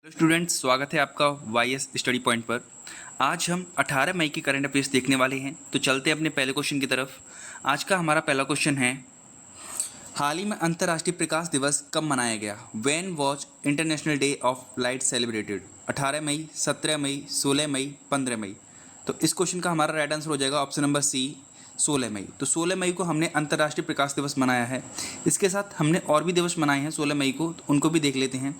Students, स्वागत है आपका वाईएस स्टडी पॉइंट पर। आज हम 18 मई की करंट अफेयर्स देखने वाले हैं। तो चलते हैं अपने पहले क्वेश्चन की तरफ। आज का हमारा पहला क्वेश्चन है, हाल ही में अंतर्राष्ट्रीय प्रकाश दिवस कब मनाया गया? When was international day of light celebrated? 18 मई, 17 मई, 16 मई, 15 मई। तो इस क्वेश्चन का हमारा राइट आंसर हो जाएगा ऑप्शन नंबर सी, 16 मई। तो 16 मई को हमने अंतर्राष्ट्रीय प्रकाश दिवस मनाया है। इसके साथ हमने और भी दिवस मनाए हैं 16 मई को, तो उनको भी देख लेते हैं।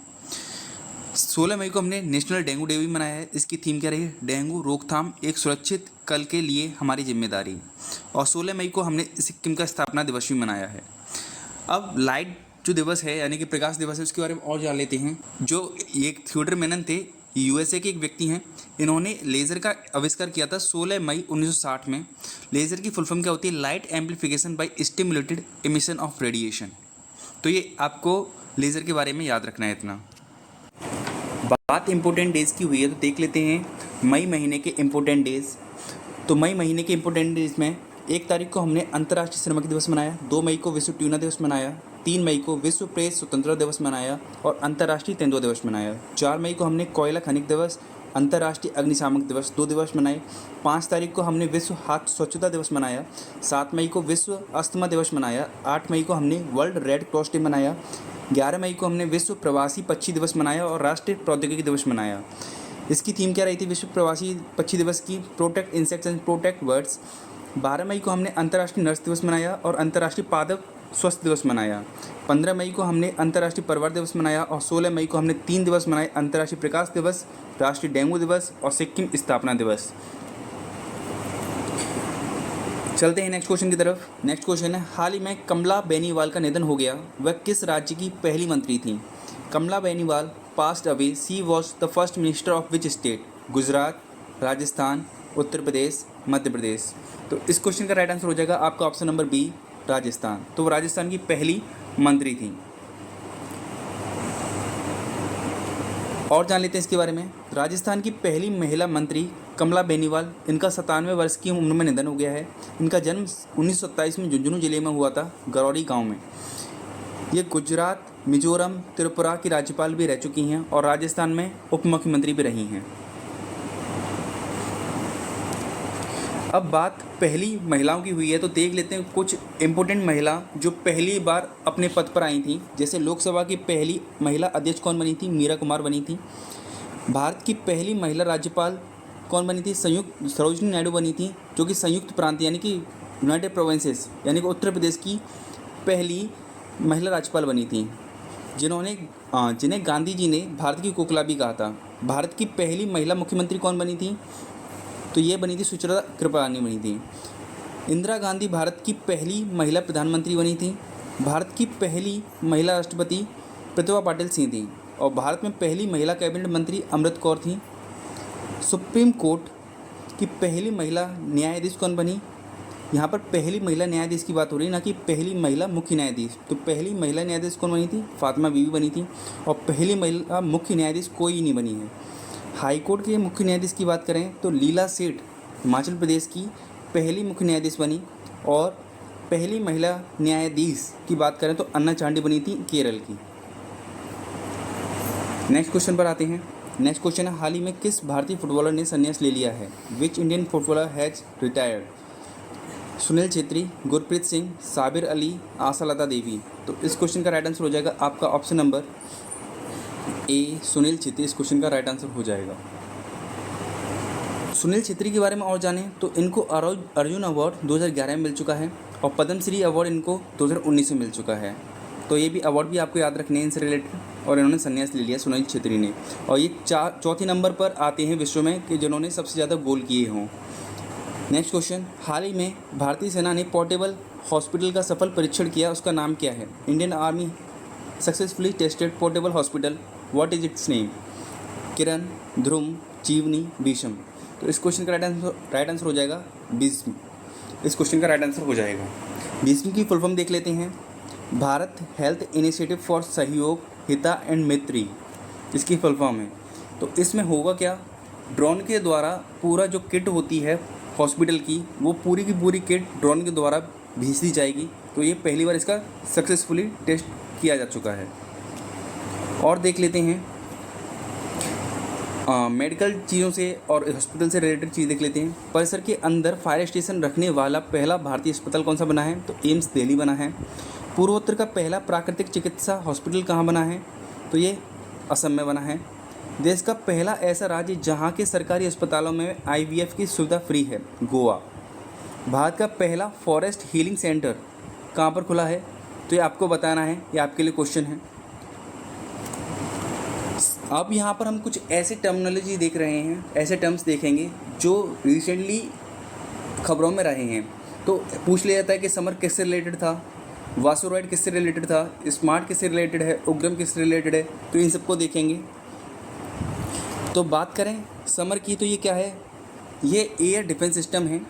16 मई को हमने नेशनल डेंगू डे भी मनाया है। इसकी थीम क्या रही है? डेंगू रोकथाम एक सुरक्षित कल के लिए हमारी जिम्मेदारी। और 16 मई को हमने सिक्किम का स्थापना दिवस भी मनाया है। अब लाइट जो दिवस है यानी कि प्रकाश दिवस है, उसके बारे में और जान लेते हैं। जो एक थियोडर मेनन थे, यूएसए के एक व्यक्ति हैं। इन्होंने लेज़र का आविष्कार किया था 16 मई 1960 में। लेज़र की फुल फॉर्म क्या होती है? Light amplification by stimulated emission of radiation. तो ये आपको लेज़र के बारे में याद रखना है इतना। बात इंपॉर्टेंट डेज़ की हुई है तो देख लेते हैं मई महीने के इंपॉर्टेंट डेज़। तो मई महीने के इंपॉर्टेंट डेज़ में 1 तारीख को हमने अंतर्राष्ट्रीय श्रमिक दिवस मनाया, 2 मई को विश्व ट्यूना दिवस मनाया, 3 मई को विश्व प्रेस स्वतंत्रता दिवस मनाया और अंतर्राष्ट्रीय तेंदुआ दिवस मनाया। 4 मई को हमने कोयला खनिक दिवस, अंतर्राष्ट्रीय अग्निशामक दिवस 2 दिवस मनाए। 5 तारीख को हमने विश्व हाथ स्वच्छता दिवस मनाया। 7 मई को विश्व अस्थमा दिवस मनाया। 8 मई को हमने वर्ल्ड रेड क्रॉस डे मनाया। 11 मई को हमने विश्व प्रवासी पक्षी दिवस मनाया और राष्ट्रीय प्रौद्योगिकी दिवस मनाया। इसकी थीम क्या रही थी विश्व प्रवासी पक्षी दिवस की? Protect insects and protect birds. 12 मई को हमने अंतर्राष्ट्रीय नर्स दिवस मनाया और अंतर्राष्ट्रीय पादप स्वास्थ्य दिवस मनाया। 15 मई को हमने अंतर्राष्ट्रीय परिवार दिवस मनाया और 16 मई को हमने 3 दिवस मनाए, अंतर्राष्ट्रीय प्रकाश दिवस, राष्ट्रीय डेंगू दिवस और सिक्किम स्थापना दिवस। चलते हैं नेक्स्ट क्वेश्चन की तरफ। नेक्स्ट क्वेश्चन है, हाल ही में कमला बेनीवाल का निधन हो गया। वह किस राज्य की पहली मंत्री थी? Kamla Beniwal passed away. She was the first minister of which state? Gujarat, Rajasthan, Uttar Pradesh, Madhya Pradesh. तो इस क्वेश्चन का राइट आंसर हो जाएगा आपका ऑप्शन नंबर बी, राजस्थान। तो वो राजस्थान की पहली मंत्री थी। और जान लेते हैं इसके बारे में। राजस्थान की पहली महिला मंत्री कमला बेनीवाल, इनका 97 वर्ष की उम्र में निधन हो गया है। इनका जन्म 1927 में झुंझुनू जिले में हुआ था, गरौरी गांव में। ये गुजरात, मिजोरम, त्रिपुरा की राज्यपाल भी रह चुकी हैं और राजस्थान में उप मुख्यमंत्री भी रही हैं। अब बात पहली महिलाओं की हुई है तो देख लेते हैं कुछ इम्पोर्टेंट महिला जो पहली बार अपने पद पर आई थी। जैसे लोकसभा की पहली महिला अध्यक्ष कौन बनी थी? मीरा कुमार बनी थी। भारत की पहली महिला राज्यपाल कौन बनी थी? संयुक्त सरोजिनी नायडू बनी थी, जो कि संयुक्त प्रांत यानी कि यूनाइटेड प्रोविंसेस यानी कि उत्तर प्रदेश की पहली महिला राज्यपाल बनी थी, जिन्हें गांधी जी ने भारत की कोकिला भी कहा था। भारत की पहली महिला मुख्यमंत्री कौन बनी थी? तो ये बनी थी सुचित्रा कृपलानी बनी थी। इंदिरा गांधी भारत की पहली महिला प्रधानमंत्री बनी थी। भारत की पहली महिला राष्ट्रपति प्रतिभा पाटिल सिंह थी और भारत में पहली महिला कैबिनेट मंत्री अमृत कौर थी। सुप्रीम कोर्ट की पहली महिला न्यायाधीश कौन बनी? यहाँ पर पहली महिला न्यायाधीश की बात हो रही है, ना कि पहली महिला मुख्य न्यायाधीश। तो पहली महिला न्यायाधीश कौन बनी थी? फातिमा बीवी बनी थी और पहली महिला मुख्य न्यायाधीश कोई नहीं बनी है। हाई कोर्ट के मुख्य न्यायाधीश की बात करें तो लीला सेठ हिमाचल प्रदेश की पहली मुख्य न्यायाधीश बनी और पहली महिला न्यायाधीश की बात करें तो अन्ना चांडी बनी थी केरल की। नेक्स्ट क्वेश्चन पर आते हैं। नेक्स्ट क्वेश्चन है, हाल ही में किस भारतीय फुटबॉलर ने संन्यास ले लिया है? Which Indian footballer has retired? Sunil Chhetri, Gurpreet Singh, Sabir Ali, Ashalata Devi. तो इस क्वेश्चन का राइट आंसर हो जाएगा आपका option number A, Sunil Chhetri. इस क्वेश्चन का राइट आंसर हो जाएगा। सुनील छेत्री के बारे में और जानें तो इनको अर्जुन अवार्ड 2011 में मिल चुका है और पद्मश्री अवार्ड इनको 2019 में मिल चुका है। तो ये भी अवार्ड भी आपको याद रखने हैं इनसे रिलेटेड। और इन्होंने संन्यास ले लिया सुनील छेत्री ने। और ये चौथे नंबर पर आते हैं विश्व में कि जिन्होंने सबसे ज़्यादा गोल किए हों। नेक्स्ट क्वेश्चन, हाल ही में भारतीय सेना ने पोर्टेबल हॉस्पिटल का सफल परीक्षण किया, उसका नाम क्या है? Indian army successfully tested portable hospital, what is its name? Kiran, Dhruv, Jeevani, Bhishm. तो इस क्वेश्चन का राइट आंसर हो जाएगा भीष्म। इस क्वेश्चन का राइट आंसर हो जाएगा भीष्म। की फुल फॉर्म देख लेते हैं, भारत हेल्थ इनिशिएटिव फॉर सहयोग, हिता एंड मैत्री, इसकी फुल फॉर्म है। तो इसमें होगा क्या? ड्रोन के द्वारा पूरा जो किट होती है हॉस्पिटल की, वो पूरी की पूरी किट ड्रोन के द्वारा भेज दी जाएगी। तो ये पहली बार इसका सक्सेसफुली टेस्ट किया जा चुका है। और देख लेते हैं मेडिकल चीज़ों से और हॉस्पिटल से रिलेटेड चीज़ देख लेते हैं। परिसर के अंदर फायर स्टेशन रखने वाला पहला भारतीय अस्पताल कौन सा बना है? तो एम्स दिल्ली बना है। पूर्वोत्तर का पहला प्राकृतिक चिकित्सा हॉस्पिटल कहाँ बना है? तो ये असम में बना है। देश का पहला ऐसा राज्य जहाँ के सरकारी अस्पतालों में IVF की सुविधा फ्री है, गोवा। भारत का पहला फॉरेस्ट हीलिंग सेंटर कहाँ पर खुला है? तो ये आपको बताना है, ये आपके लिए क्वेश्चन है। अब यहाँ पर हम कुछ ऐसे टर्मिनोलॉजी देख रहे हैं, ऐसे टर्म्स देखेंगे जो रिसेंटली खबरों में रहे हैं। तो पूछ लिया जाता है कि समर किससे रिलेटेड था, वासुराइड किससे रिलेटेड था, स्मार्ट किससे रिलेटेड है, उग्रम किससे रिलेटेड है, तो इन सबको देखेंगे। तो बात करें समर की, तो ये क्या है? ये एयर डिफेंस सिस्टम है।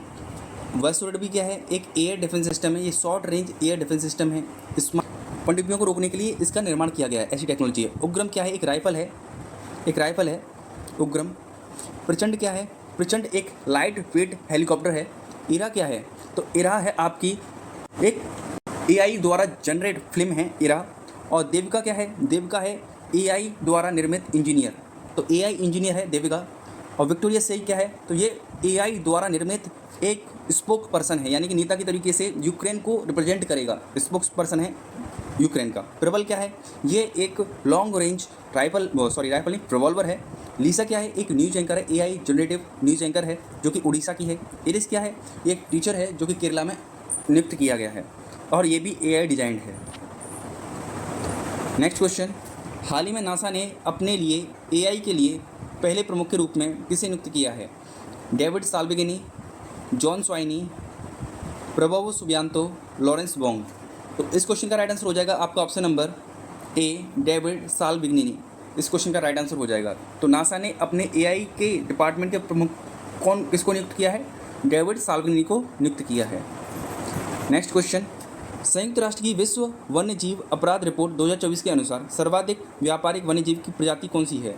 वासुराइड भी क्या है? एक एयर डिफेंस सिस्टम है। ये short range air defence system है। स्मार्ट पनडुब्बियों को रोकने के लिए इसका निर्माण किया गया है, ऐसी टेक्नोलॉजी है। उग्रम क्या है? एक राइफल है उग्रम। प्रचंड क्या है? प्रचंड एक लाइट वेट हेलीकॉप्टर है। इरा क्या है? तो इरा है आपकी एक AI द्वारा जनरेट फिल्म है इरा। और देविका क्या है? देविका है AI द्वारा निर्मित इंजीनियर, तो AI इंजीनियर है देविका। और विक्टोरिया से क्या है? तो ये AI द्वारा निर्मित एक स्पोक पर्सन है, यानी कि नेता की तरीके से यूक्रेन को रिप्रेजेंट करेगा, स्पोक पर्सन है यूक्रेन का। प्रबल क्या है? ये एक लॉन्ग रेंज राइफल नहीं, रिवॉल्वर है। लीसा क्या है? एक न्यूज एंकर है, AI जनरेटिव न्यूज एंकर है जो कि उड़ीसा की है। इरिस क्या है? ये एक टीचर है जो कि केरला में नियुक्त किया गया है, और ये भी AI डिजाइंड है। नेक्स्ट क्वेश्चन, हाल ही में नासा ने अपने लिए AI के लिए पहले प्रमुख के रूप में किसे नियुक्त किया है? डेविड साल्विगनी, जॉन स्वाइनी, प्रभव सुबियांतो, लॉरेंस बोंग। तो इस क्वेश्चन का राइट आंसर हो जाएगा आपका ऑप्शन नंबर ए, डेविड साल्विगनी। इस क्वेश्चन का राइट आंसर हो जाएगा। तो नासा ने अपने AI के डिपार्टमेंट के प्रमुख किसको नियुक्त किया है? डेविड साल्विगनी को नियुक्त किया है। नेक्स्ट क्वेश्चन, संयुक्त राष्ट्र की विश्व वन्यजीव अपराध रिपोर्ट 2024 के अनुसार सर्वाधिक व्यापारिक वन्यजीव की प्रजाति कौन सी है?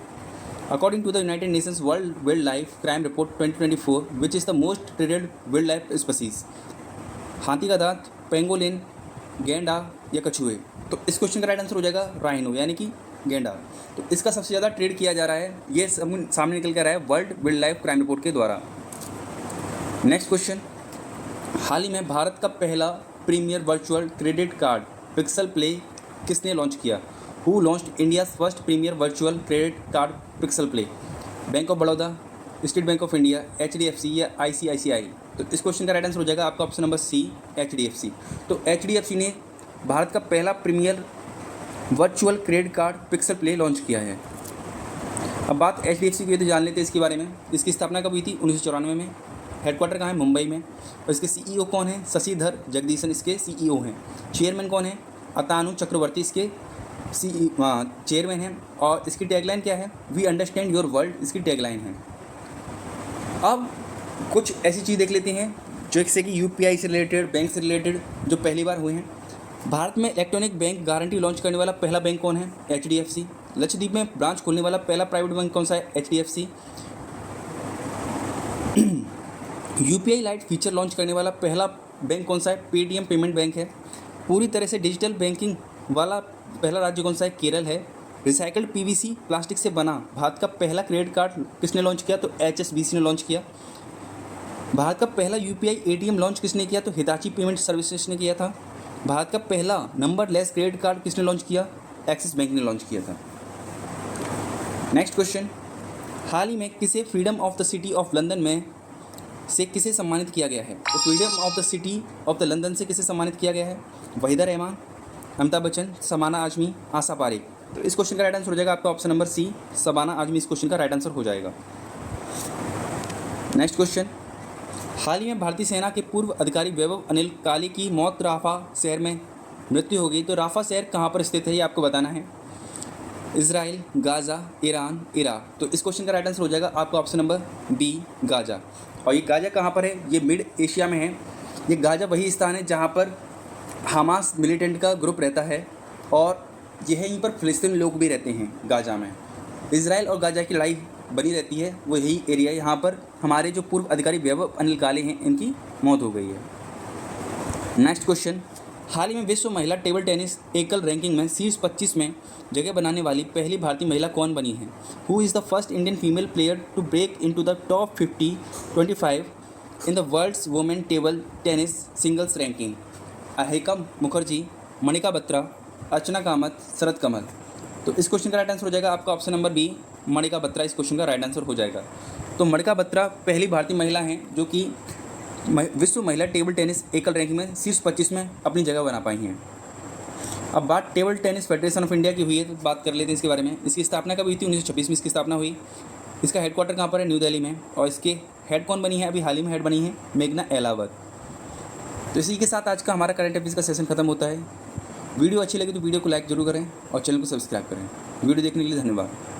According to the United Nations world wild life crime report 2024, which is the most traded wild life species? हाथी का दांत, पेंगोलिन, गेंडा या कछुए? तो इस क्वेश्चन का राइट आंसर हो जाएगा राइनो, यानी कि गेंडा। तो इसका सबसे ज़्यादा ट्रेड किया जा रहा है, ये सामने निकल कर रहा है world wild life crime report के द्वारा। नेक्स्ट क्वेश्चन, हाल ही में भारत का पहला premier virtual credit card Pixel Play किसने लॉन्च किया? Who launched India's first premier virtual credit card Pixel Play? Bank of Baroda, State Bank of India, HDFC या ICICI? तो इस क्वेश्चन का राइट आंसर हो जाएगा आपका ऑप्शन नंबर सी, HDFC। तो HDFC ने भारत का पहला premier virtual credit card Pixel Play launch किया है। अब बात HDFC की तो जान लेते हैं इसके बारे में। इसकी स्थापना कब हुई थी? 1994 में। हेडक्वार्टर कहाँ है? मुंबई में। और इसके CEO कौन है? शशिधर जगदीशन इसके CEO हैं। चेयरमैन कौन है? अतानु चक्रवर्ती इसके चेयरमैन हैं। और इसकी टैगलाइन क्या है? वी अंडरस्टैंड योर वर्ल्ड, इसकी टैगलाइन है। अब कुछ ऐसी चीज़ देख लेते हैं जो जैसे कि UPI से रिलेटेड, बैंक से रिलेटेड, जो पहली बार हुए हैं। भारत में इलेक्ट्रॉनिक बैंक गारंटी लॉन्च करने वाला पहला बैंक कौन है? HDFC। लक्षद्वीप में ब्रांच खोलने वाला पहला प्राइवेट बैंक कौन सा है? HDFC। UPI light feature launch करने वाला पहला बैंक कौन सा है? पेटीएम पेमेंट बैंक है। पूरी तरह से डिजिटल बैंकिंग वाला पहला राज्य कौन सा है? केरल है। रिसाइकल्ड PVC प्लास्टिक से बना भारत का पहला क्रेडिट कार्ड किसने लॉन्च किया? तो HSBC ने लॉन्च किया। भारत का पहला UPI ATM लॉन्च किसने किया? तो हिताची पेमेंट सर्विसेज ने किया था। भारत का पहला नंबर लेस क्रेडिट कार्ड किसने लॉन्च किया? एक्सिस बैंक ने लॉन्च किया था। नेक्स्ट क्वेश्चन, हाल ही में किसे freedom of the city of London में से किसे सम्मानित किया गया है? तो freedom of the city of the London से किसे सम्मानित किया गया है? वहीदा रहमान, अमिताभ बच्चन, शबाना आजमी, आशा पारेख? तो इस क्वेश्चन का राइट आंसर हो जाएगा आपका option number C, Shabana Azmi इस क्वेश्चन का राइट आंसर हो जाएगा। नेक्स्ट क्वेश्चन, हाल ही में भारतीय सेना के पूर्व अधिकारी वैभव अनिल काले की मौत राफा शहर में मृत्यु हो गई। तो राफा शहर कहाँ पर स्थित है ये आपको बताना है। Israel, Gaza, Iran, Iraq? तो इस क्वेश्चन का राइट आंसर हो जाएगा आपका ऑप्शन नंबर बी, गाज़ा। और ये गाज़ा कहाँ पर है? ये मिड एशिया में है। ये गाज़ा वही स्थान है जहाँ पर हमास मिलिटेंट का ग्रुप रहता है, और यहीं पर फ़िलिस्तीनी लोग भी रहते हैं गाज़ा में। इजराइल और गाज़ा की लड़ाई बनी रहती है, वो यही एरिया है। यहाँ पर हमारे जो पूर्व अधिकारी वैभव अनिल काले हैं, इनकी मौत हो गई है। नेक्स्ट क्वेश्चन, हाल ही में विश्व महिला टेबल टेनिस एकल रैंकिंग में शीर्ष 25 में जगह बनाने वाली पहली भारतीय महिला कौन बनी है? Who is the first Indian female player to break into the top 25 in the world's women table tennis singles ranking? Ahika Mukherjee, Manika Batra, Archana Kamath, Sharath Kamal. तो इस क्वेश्चन का राइट आंसर हो जाएगा आपका option number B, Manika Batra इस क्वेश्चन का राइट आंसर हो जाएगा। तो मणिका बत्रा पहली भारतीय महिला हैं जो कि विश्व महिला टेबल टेनिस एकल रैंकिंग में शीर्ष 25 में अपनी जगह बना पाई हैं। अब बात table tennis federation of India की हुई है तो बात कर लेते हैं इसके बारे में। इसकी स्थापना कब हुई थी? 1926 में इसकी स्थापना हुई। इसका हेडक्वार्टर कहाँ पर है? न्यू दिल्ली में। और इसके हेड कौन बनी है? अभी हाल ही में हेड बनी है मेघना अहलावत। तो इसी के साथ आज का हमारा करंट अफेयर्स का सेशन खत्म होता है। वीडियो अच्छी लगी तो वीडियो को लाइक जरूर करें और चैनल को सब्सक्राइब करें। वीडियो देखने के लिए धन्यवाद।